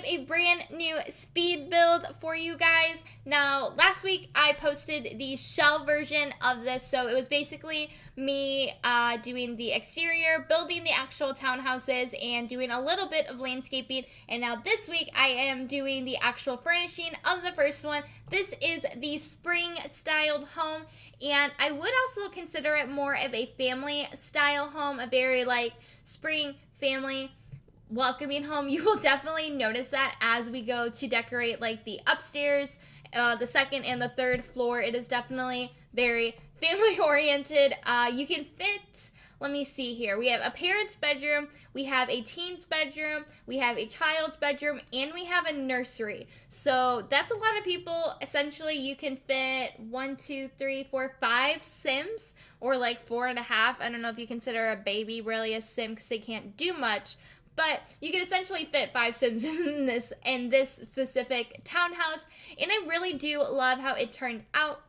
have a brand new speed build for you guys. Now, last week I posted the shell version of this, so it was basically me doing the exterior, building the actual townhouses, and doing a little bit of landscaping. And now this week I am doing the actual furnishing of the first one. This is the spring styled home, and I would also consider it more of a family style home, a very like spring family welcoming home. You will definitely notice that as we go to decorate like the upstairs, the second and the third floor. It is definitely very family oriented. You can fit, let me see here. We have a parent's bedroom, we have a teen's bedroom, we have a child's bedroom, and we have a nursery. So that's a lot of people. Essentially, you can fit 1, 2, 3, 4, 5 Sims, or like 4.5. I don't know if you consider a baby really a Sim because they can't do much. But you can essentially fit 5 Sims in this specific townhouse. And I really do love how it turned out.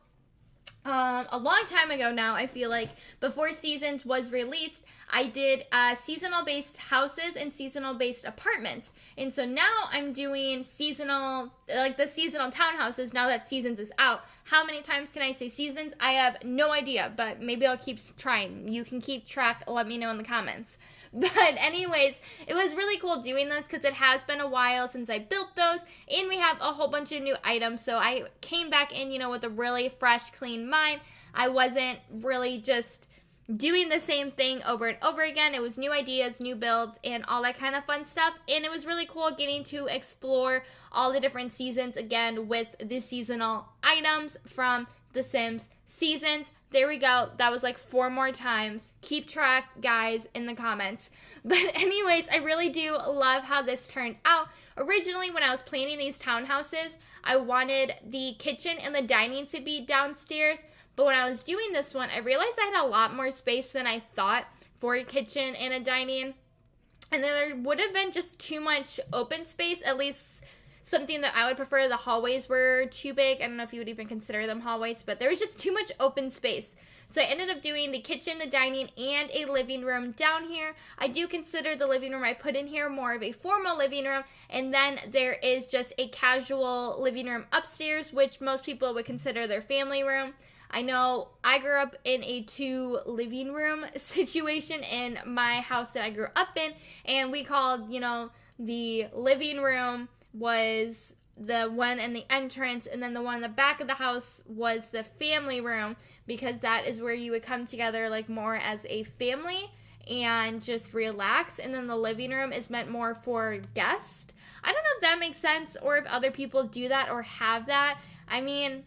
A long time ago now, I feel like, before Seasons was released, I did seasonal based houses and seasonal based apartments. And so now I'm doing seasonal, like the seasonal townhouses now that Seasons is out. How many times can I say Seasons? I have no idea, but maybe I'll keep trying. You can keep track, let me know in the comments. But anyways, it was really cool doing this because it has been a while since I built those, and we have a whole bunch of new items. So I came back in, with a really fresh, clean mind. I wasn't really just doing the same thing over and over again. It was new ideas, new builds, and all that kind of fun stuff. And it was really cool getting to explore all the different seasons again with the seasonal items from The Sims Seasons. There we go. That was like 4 more times. Keep track, guys, in the comments. But anyways, I really do love how this turned out. Originally, when I was planning these townhouses, I wanted the kitchen and the dining to be downstairs. But when I was doing this one, I realized I had a lot more space than I thought for a kitchen and a dining. And then there would have been just too much open space, at least something that I would prefer. The hallways were too big. I don't know if you would even consider them hallways, but there was just too much open space. So I ended up doing the kitchen, the dining, and a living room down here. I do consider the living room I put in here more of a formal living room. And then there is just a casual living room upstairs, which most people would consider their family room. I know I grew up in a 2 living room situation in my house that I grew up in. And we called, the living room was the one in the entrance, and then the one in the back of the house was the family room, because that is where you would come together like more as a family and just relax. And then the living room is meant more for guests. I don't know if that makes sense, or if other people do that or have that. I mean,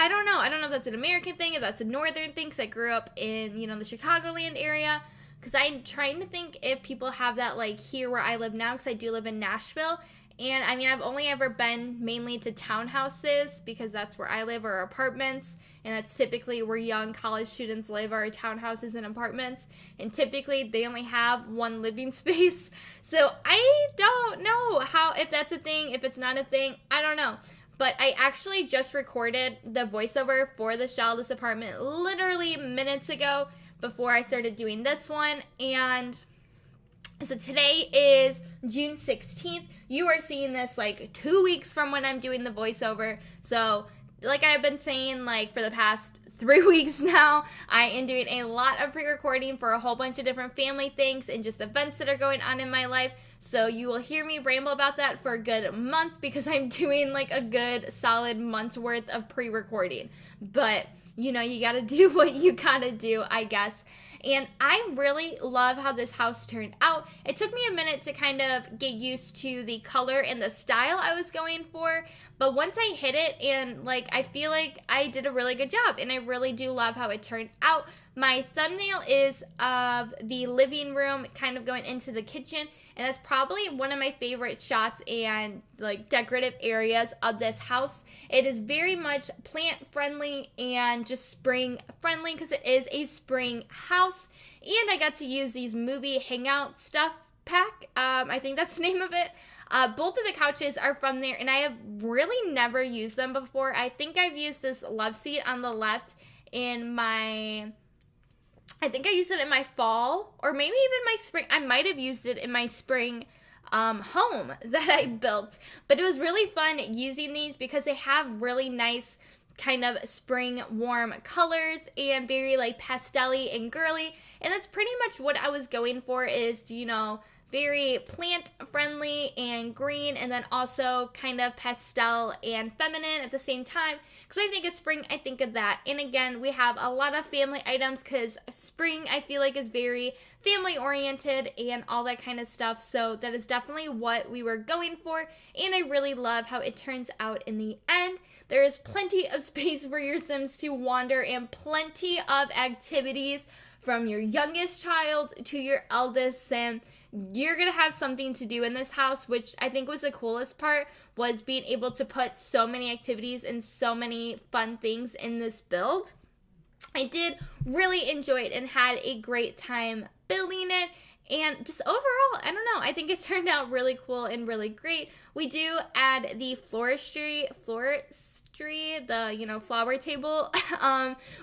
I don't know. I don't know if that's an American thing, if that's a northern thing, because I grew up in, the Chicagoland area. Because I'm trying to think if people have that like here where I live now, because I do live in Nashville. And I mean, I've only ever been mainly to townhouses, because that's where I live, or apartments. And that's typically where young college students live, are townhouses and apartments. And typically they only have 1 living space. So I don't know if that's a thing, if it's not a thing, I don't know. But I actually just recorded the voiceover for the Shell This Apartment literally minutes ago before I started doing this one. And so today is June 16th. You are seeing this like 2 weeks from when I'm doing the voiceover. So like I've been saying, like for the past 3 weeks now, I am doing a lot of pre-recording for a whole bunch of different family things and just events that are going on in my life. So you will hear me ramble about that for a good month, because I'm doing like a good solid month's worth of pre-recording. But you gotta do what you gotta do, I guess. And I really love how this house turned out. It took me a minute to kind of get used to the color and the style I was going for. But once I hit it, and like I feel like I did a really good job, and I really do love how it turned out. My thumbnail is of the living room kind of going into the kitchen, and that's probably one of my favorite shots and like decorative areas of this house. It is very much plant friendly and just spring friendly, because it is a spring house. And I got to use these movie hangout stuff pack. I think that's the name of it. Both of the couches are from there, and I have really never used them before. I think I've used this love seat on the left in my I think I used it in my fall, or maybe even my spring. I might have used it in my spring home that I built. But it was really fun using these because they have really nice kind of spring warm colors and very like pastel-y and girly, and that's pretty much what I was going for, is, you know, very plant friendly and green, and then also kind of pastel and feminine at the same time. Because I think of spring, I think of that. And again, we have a lot of family items because spring, I feel like, is very family oriented and all that kind of stuff. So that is definitely what we were going for, and I really love how it turns out in the end. There is plenty of space for your Sims to wander and plenty of activities from your youngest child to your eldest Sim. You're going to have something to do in this house, which I think was the coolest part, was being able to put so many activities and so many fun things in this build. I did really enjoy it and had a great time building it. And just overall, I don't know, I think it turned out really cool and really great. We do add the floristry, the, you know, flower table.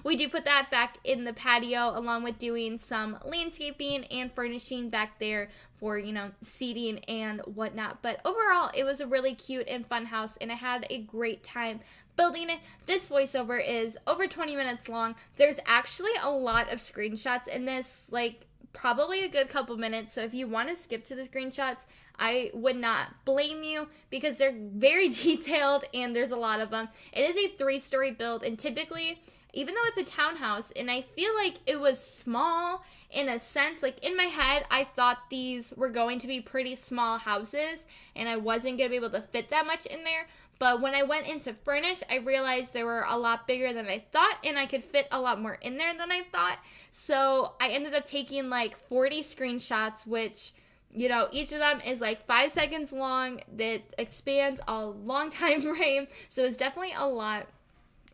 We do put that back in the patio, along with doing some landscaping and furnishing back there for, you know, seating and whatnot. But overall, it was a really cute and fun house, and I had a great time building it. This voiceover is over 20 minutes long. There's actually a lot of screenshots in this, like probably a good couple minutes. So if you want to skip to the screenshots, I would not blame you, because they're very detailed and there's a lot of them. It is a 3-story build, and typically, even though it's a townhouse, and I feel like it was small in a sense, like in my head, I thought these were going to be pretty small houses and I wasn't going to be able to fit that much in there. But when I went in to furnish, I realized they were a lot bigger than I thought, and I could fit a lot more in there than I thought. So I ended up taking like 40 screenshots, which, you know, each of them is like 5 seconds long. That expands a long time frame. So it's definitely a lot.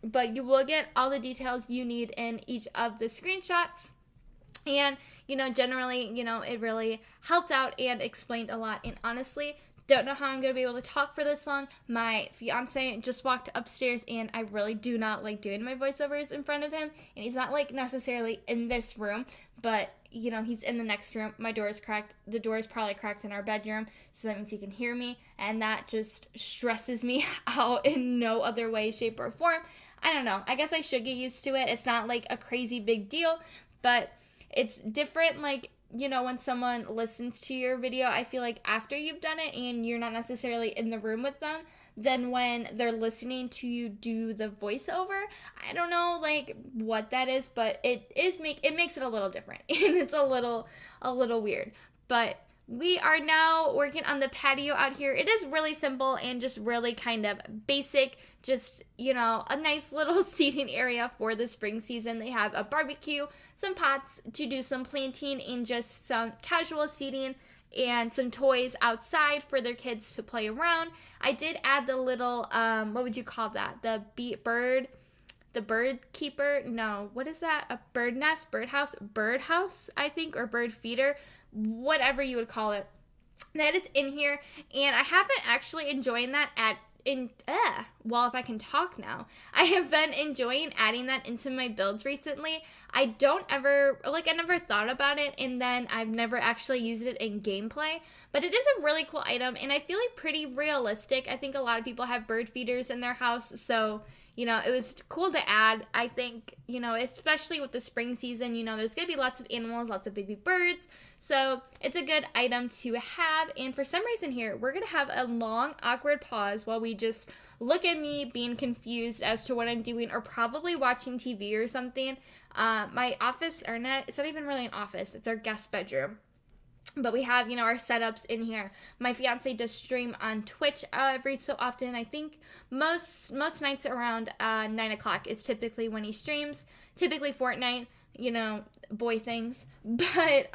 But you will get all the details you need in each of the screenshots. And, you know, generally, you know, it really helped out and explained a lot. And honestly, don't know how I'm going to be able to talk for this long. My fiance just walked upstairs, and I really do not like doing my voiceovers in front of him. And he's not like necessarily in this room, but, you know, he's in the next room. My door is cracked. The door is probably cracked in our bedroom, so that means he can hear me. And that just stresses me out in no other way, shape, or form. I don't know. I guess I should get used to it. It's not like a crazy big deal, but it's different, like, you know, when someone listens to your video, I feel like after you've done it and you're not necessarily in the room with them, than when they're listening to you do the voiceover. I don't know, like, what that is, but it makes it a little different, and it's a little weird. But we are now working on the patio out here. It is really simple and just really kind of basic. Just, you know, a nice little seating area for the spring season. They have a barbecue, some pots to do some planting, and just some casual seating and some toys outside for their kids to play around. I did add the little, what would you call that? The bird keeper? No, what is that? A bird nest, birdhouse, I think, or bird feeder, whatever you would call it. That is in here, and I have been actually enjoying that if I can talk now. I have been enjoying adding that into my builds recently. I never thought about it, and then I've never actually used it in gameplay, but it is a really cool item, and I feel like pretty realistic. I think a lot of people have bird feeders in their house, so, you know, it was cool to add. I think, you know, especially with the spring season, you know, there's going to be lots of animals, lots of baby birds. So it's a good item to have. And for some reason here, we're going to have a long, awkward pause while we just look at me being confused as to what I'm doing, or probably watching TV or something. My office, it's not even really an office. It's our guest bedroom. But we have, you know, our setups in here. My fiance does stream on Twitch every so often. I think most nights around 9 o'clock is typically when he streams. Typically Fortnite, you know, boy things. But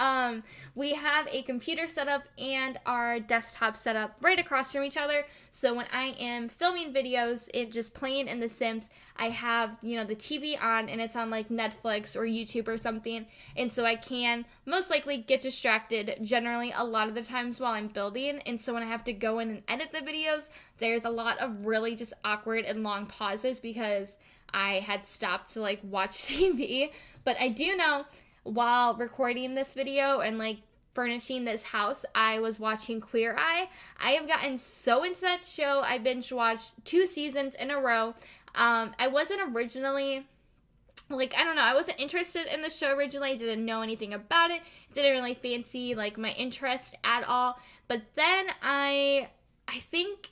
we have a computer set up and our desktop set up right across from each other. So when I am filming videos, just playing in The Sims, I have, you know, the TV on, and it's on like Netflix or YouTube or something. And so I can most likely get distracted generally a lot of the times while I'm building. And so when I have to go in and edit the videos, there's a lot of really just awkward and long pauses because I had stopped to like watch TV. But I do know, while recording this video and like furnishing this house, I was watching Queer Eye. I have gotten so into that show. I binge watched 2 seasons in a row. I wasn't originally, like, I don't know, I wasn't interested in the show originally. I didn't know anything about it. Didn't really fancy, like, my interest at all. But then I think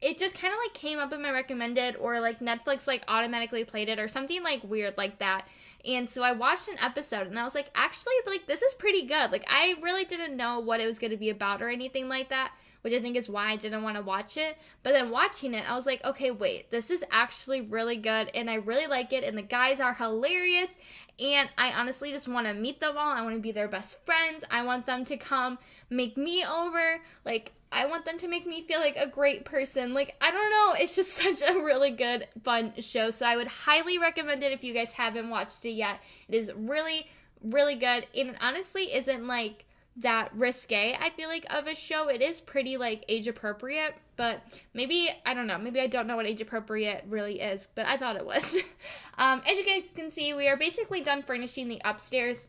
it just kind of, like, came up in my recommended, or, like, Netflix, like, automatically played it or something, like, weird like that. And so I watched an episode, and I was like, actually, like, this is pretty good. Like, I really didn't know what it was going to be about or anything like that, which I think is why I didn't want to watch it. But then watching it, I was like, okay, wait, this is actually really good, and I really like it, and the guys are hilarious, and I honestly just want to meet them all. I want to be their best friends. I want them to come make me over. Like, I want them to make me feel like a great person. Like, I don't know. It's just such a really good, fun show. So I would highly recommend it if you guys haven't watched it yet. It is really, really good. And it honestly isn't, like, that risque, I feel like, of a show. It is pretty, like, age appropriate. But maybe, I don't know. Maybe I don't know what age appropriate really is. But I thought it was. As you guys can see, we are basically done furnishing the upstairs.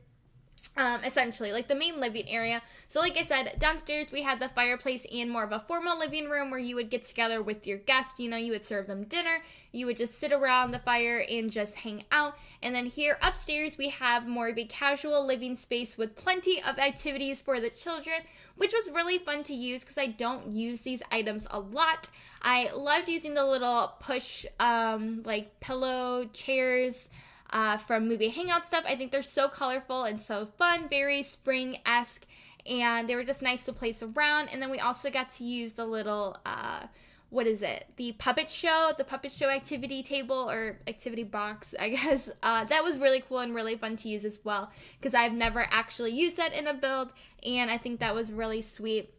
Essentially, like the main living area. So like I said, downstairs we had the fireplace and more of a formal living room where you would get together with your guests. You know, you would serve them dinner. You would just sit around the fire and just hang out. And then here upstairs we have more of a casual living space with plenty of activities for the children, which was really fun to use because I don't use these items a lot. I loved using the little push like pillow chairs from movie hangout stuff. I think they're so colorful and so fun, very spring-esque, and they were just nice to place around. And then we also got to use the little, the puppet show activity table, or activity box, I guess. That was really cool and really fun to use as well, because I've never actually used that in a build, and I think that was really sweet.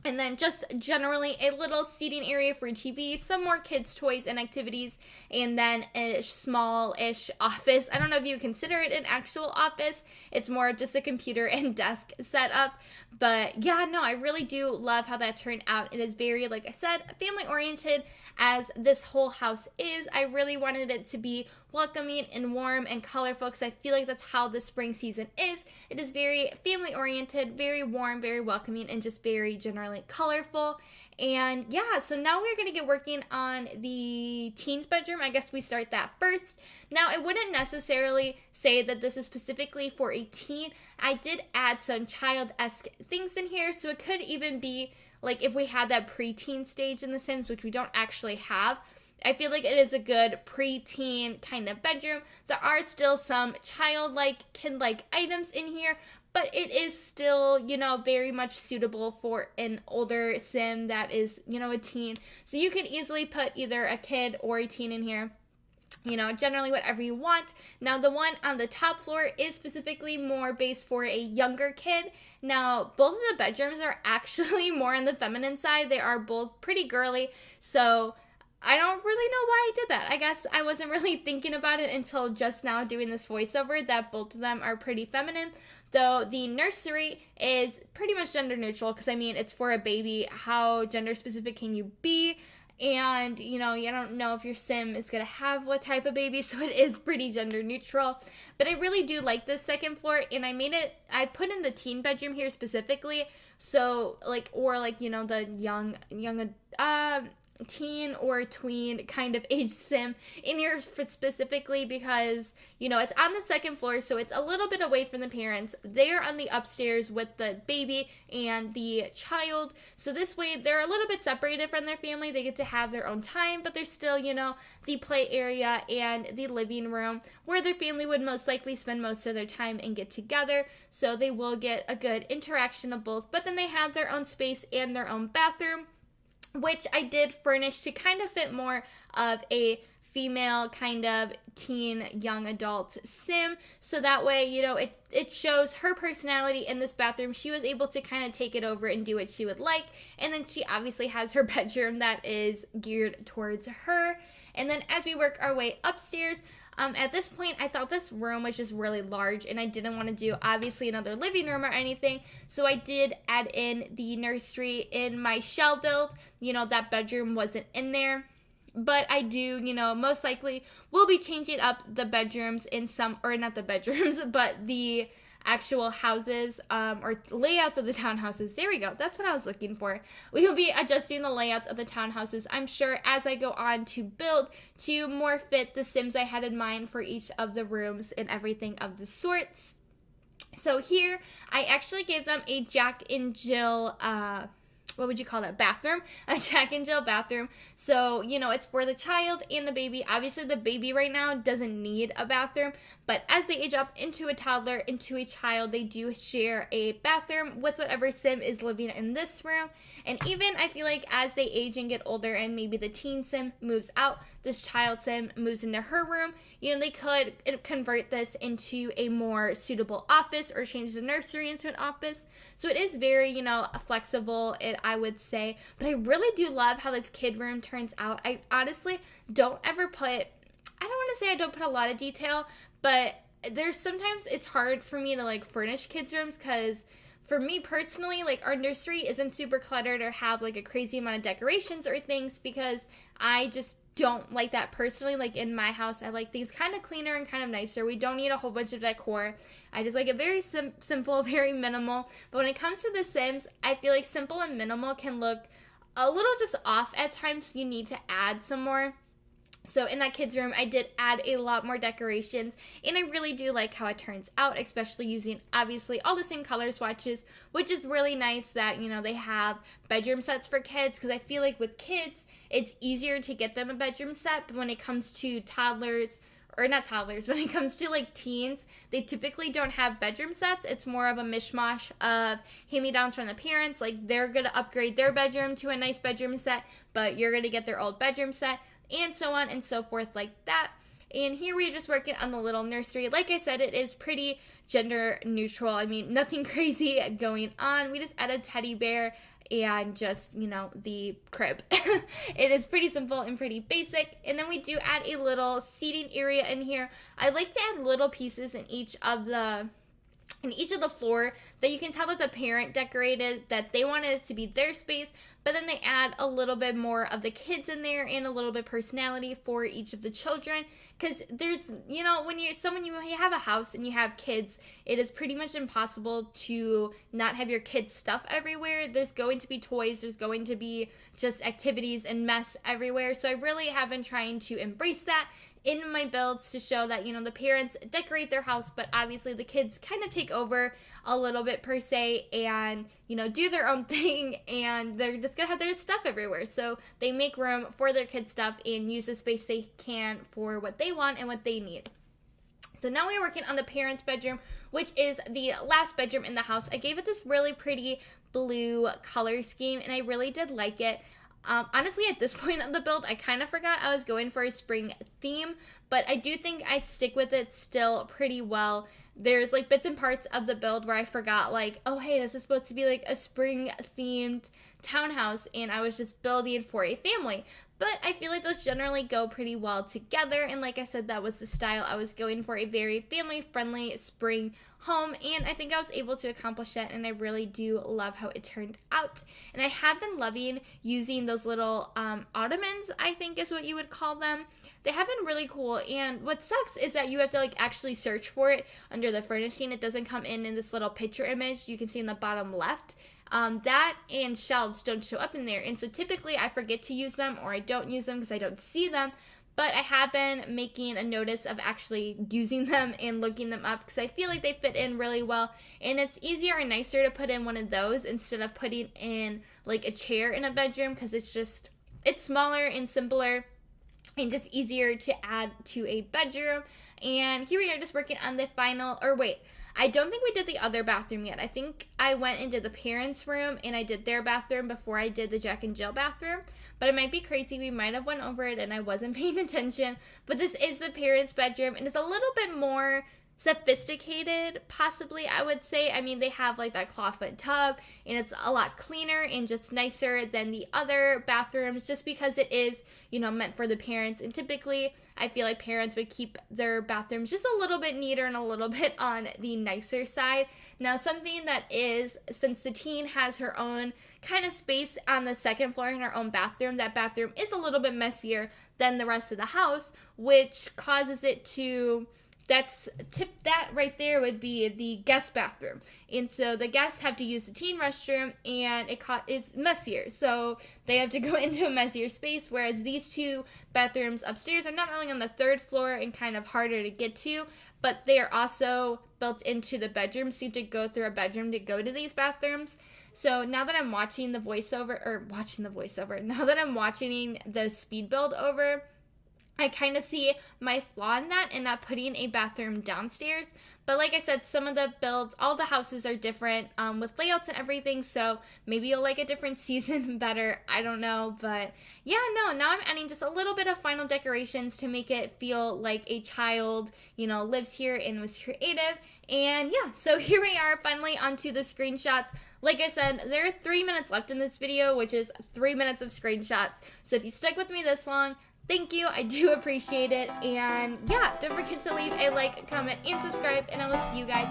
And then just generally a little seating area for TV, some more kids' toys and activities, and then a small-ish office. I don't know if you consider it an actual office. It's more just a computer and desk setup. But yeah, no, I really do love how that turned out. It is very, like I said, family-oriented, as this whole house is. I really wanted it to be welcoming and warm and colorful, because I feel like that's how the spring season is. It is very family-oriented, very warm, very welcoming, and just very generally colorful. And yeah, so now we're going to get working on the teen's bedroom. I guess we start that first. Now, I wouldn't necessarily say that this is specifically for a teen. I did add some child-esque things in here, so it could even be like if we had that preteen stage in The Sims, which we don't actually have. I feel like it is a good preteen kind of bedroom. There are still some childlike, kid-like items in here, but it is still, you know, very much suitable for an older sim that is, you know, a teen. So you could easily put either a kid or a teen in here. You know, generally whatever you want. Now, the one on the top floor is specifically more based for a younger kid. Now, both of the bedrooms are actually more on the feminine side. They are both pretty girly, so I don't really know why I did that. I guess I wasn't really thinking about it until just now doing this voiceover, that both of them are pretty feminine. Though the nursery is pretty much gender neutral, because I mean, it's for a baby. How gender specific can you be? And, you know, you don't know if your sim is going to have what type of baby, so it is pretty gender neutral. But I really do like this second floor, and I put in the teen bedroom here specifically, so, like, or, like, you know, the young, teen or tween kind of age sim in here specifically, because, you know, it's on the second floor, so it's a little bit away from the parents. They're on the upstairs with the baby and the child, so this way they're a little bit separated from their family. They get to have their own time, but there's still, you know, the play area and the living room where their family would most likely spend most of their time and get together, so they will get a good interaction of both. But then they have their own space and their own bathroom, which I did furnish to kind of fit more of a female kind of teen young adult sim, so that way, you know, it shows her personality in this bathroom. She was able to kind of take it over and do what she would like, and then she obviously has her bedroom that is geared towards her. And then as we work our way upstairs, at this point, I thought this room was just really large, and I didn't want to do, obviously, another living room or anything, so I did add in the nursery in my shell build. You know, that bedroom wasn't in there, but I do, you know, most likely will be changing up the bedrooms in some, or not the bedrooms, but the actual houses or layouts of the townhouses. There we go. That's what I was looking for. We will be adjusting the layouts of the townhouses, I'm sure, as I go on to build to more fit the Sims I had in mind for each of the rooms and everything of the sorts. So here, I actually gave them a Jack and Jill, what would you call that, bathroom? A Jack and Jill bathroom. So, you know, it's for the child and the baby. Obviously, the baby right now doesn't need a bathroom, but as they age up into a toddler, into a child, they do share a bathroom with whatever Sim is living in this room. And even, I feel like, as they age and get older and maybe the teen Sim moves out, this child Sim moves into her room, you know, they could convert this into a more suitable office or change the nursery into an office. So it is very, you know, flexible, I would say. But I really do love how this kid room turns out. I honestly don't ever put, I don't want to say I don't put a lot of detail, but there's sometimes it's hard for me to like furnish kids rooms because for me personally, like our nursery isn't super cluttered or have like a crazy amount of decorations or things because I just don't like that personally. Like in my house, I like things kind of cleaner and kind of nicer. We don't need a whole bunch of decor. I just like it very simple, very minimal. But when it comes to The Sims, I feel like simple and minimal can look a little just off at times. You need to add some more. So in that kids room, I did add a lot more decorations, and I really do like how it turns out, especially using obviously all the same color swatches, which is really nice that, you know, they have bedroom sets for kids, because I feel like with kids, it's easier to get them a bedroom set, but when it comes to toddlers, or not toddlers, when it comes to like teens, they typically don't have bedroom sets. It's more of a mishmash of hand-me-downs from the parents, like they're going to upgrade their bedroom to a nice bedroom set, but you're going to get their old bedroom set, and so on and so forth like that. And here we're just working on the little nursery. Like I said, it is pretty gender neutral. I mean, nothing crazy going on. We just added teddy bear and just, you know, the crib. It is pretty simple and pretty basic. And then we do add a little seating area in here. I like to add little pieces in each of the floor that you can tell that the parent decorated, that they wanted it to be their space, but then they add a little bit more of the kids in there and a little bit personality for each of the children. Because there's, you know, when you have a house and you have kids, it is pretty much impossible to not have your kids' stuff everywhere. There's going to be toys, there's going to be just activities and mess everywhere. So I really have been trying to embrace that in my builds to show that, you know, the parents decorate their house, but obviously the kids kind of take over a little bit per se and, you know, do their own thing, and they're just gonna have their stuff everywhere. So they make room for their kids' stuff and use the space they can for what they want and what they need. So now we're working on the parents' bedroom, which is the last bedroom in the house. I gave it this really pretty blue color scheme, and I really did like it. Honestly, at this point of the build, I kind of forgot I was going for a spring theme, but I do think I stick with it still pretty well. There's like bits and parts of the build where I forgot, like, oh hey, this is supposed to be like a spring themed townhouse, and I was just building for a family. But I feel like those generally go pretty well together, and like I said, that was the style I was going for, a very family-friendly spring home, and I think I was able to accomplish that, and I really do love how it turned out. And I have been loving using those little ottomans, I think is what you would call them. They have been really cool, and what sucks is that you have to like actually search for it under the furnishing. It doesn't come in this little picture image you can see in the bottom left. That and shelves don't show up in there, and so typically I forget to use them, or I don't use them because I don't see them, but I have been making a notice of actually using them and looking them up because I feel like they fit in really well, and it's easier and nicer to put in one of those instead of putting in like a chair in a bedroom, because it's smaller and simpler and just easier to add to a bedroom. And here we are just working on the final, or wait, I don't think we did the other bathroom yet. I think I went and did the parents' room and I did their bathroom before I did the Jack and Jill bathroom. But it might be crazy. We might have went over it and I wasn't paying attention. But this is the parents' bedroom, and it's a little bit more sophisticated, possibly, I would say. I mean, they have like that clawfoot tub, and it's a lot cleaner and just nicer than the other bathrooms, just because it is, you know, meant for the parents. And typically I feel like parents would keep their bathrooms just a little bit neater and a little bit on the nicer side. Now, something that is, since the teen has her own kind of space on the second floor in her own bathroom, that bathroom is a little bit messier than the rest of the house, which causes it to that right there would be the guest bathroom. And so the guests have to use the teen restroom, and it's messier. So they have to go into a messier space, whereas these two bathrooms upstairs are not only on the third floor and kind of harder to get to, but they are also built into the bedroom, so you have to go through a bedroom to go to these bathrooms. So now that I'm watching the voiceover, now that I'm watching the speed build over, I kind of see my flaw in that and not putting a bathroom downstairs. But like I said, some of the builds, all the houses are different with layouts and everything, so maybe you'll like a different season better. I don't know, but yeah, no, now I'm adding just a little bit of final decorations to make it feel like a child, lives here and was creative. And yeah, so here we are finally onto the screenshots. Like I said, there are 3 minutes left in this video, which is 3 minutes of screenshots. So if you stuck with me this long, thank you, I do appreciate it, and yeah, don't forget to leave a like, comment, and subscribe, and I will see you guys